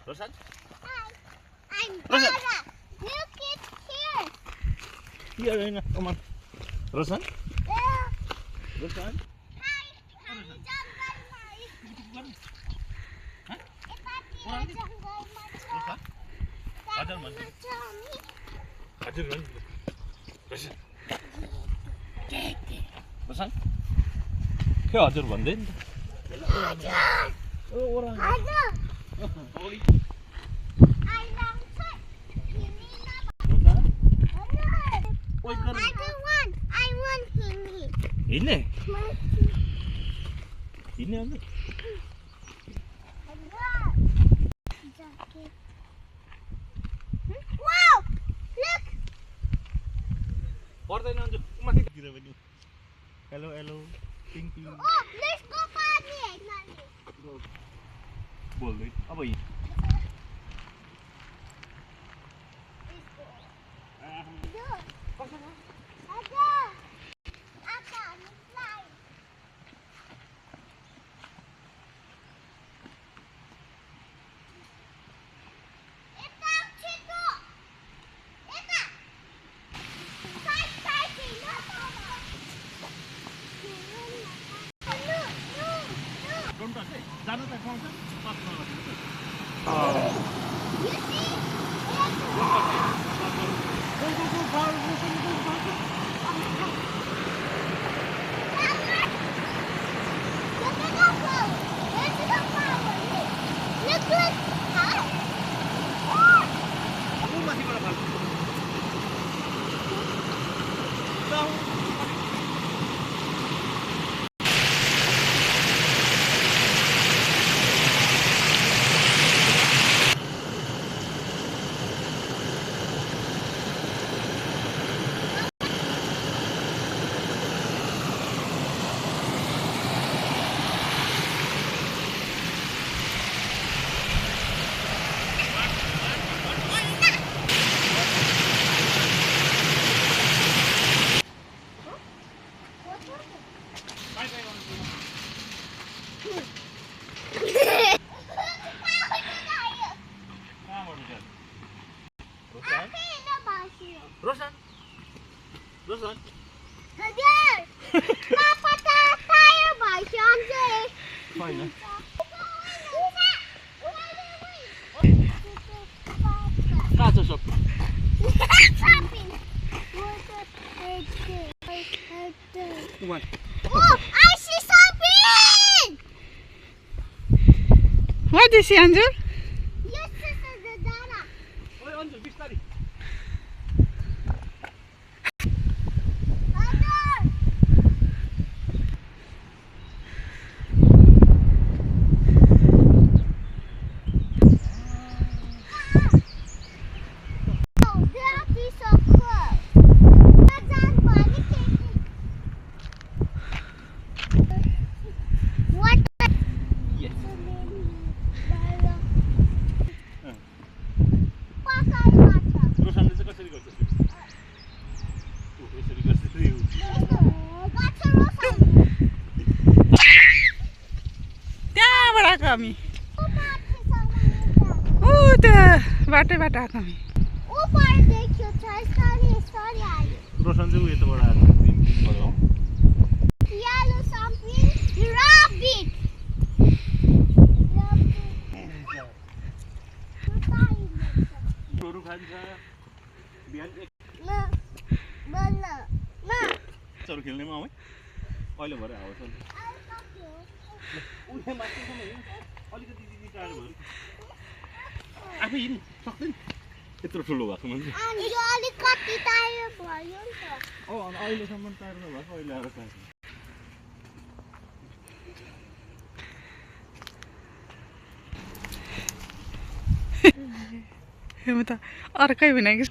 Roshan? Hi. I'm Roshan. Dara. Look, it's here. Here, Rina. Come on. Roshan? Yeah. Roshan? Hi. I'm jungle mice. Huh? It's a jungle mice. Roshan? Jungle mice. हजुर run रसन रसन के हजुर भन्दै नि त ओ ओरा हजुर ओरी I want to. Roshan I don't want. I want him. हिँड्ने हिँड्ने अन्त Wow! Look! पर्दैन अन्त माथि तिर पनि hello hello ping ping Oh, let's go party. बोल्दै अब जानु त पाउँछ Roshan? Roshan? हजुर पापा त टायर भइसक्यो छैन कहाँ छ सब One. Oh, I see something! What is it, Anju? Yes, this is the Dara. Oi, Anju, बिस्तारी रोशनले चाहिँ कसरी गर्छ यसरी गर्छ त्यहाँबाट आएको हामी ऊ त्यो बाटैबाट आएको हामी रोशन चाहिँ ऊ यताबाट आएको गोरु खान्छ बिहान चरु खेल्नेमा आऊ है अहिले भरे आउँछ उहिले माथिसम्म हिँड अलिकति दिदी टाढो भयो आफै हिँड्नु सक्दैन यत्रो ठुलो भएको मान्छे अहिलेसम्म टाढो नभएको अहिले आएर टाढो म त अर्कै हुने कि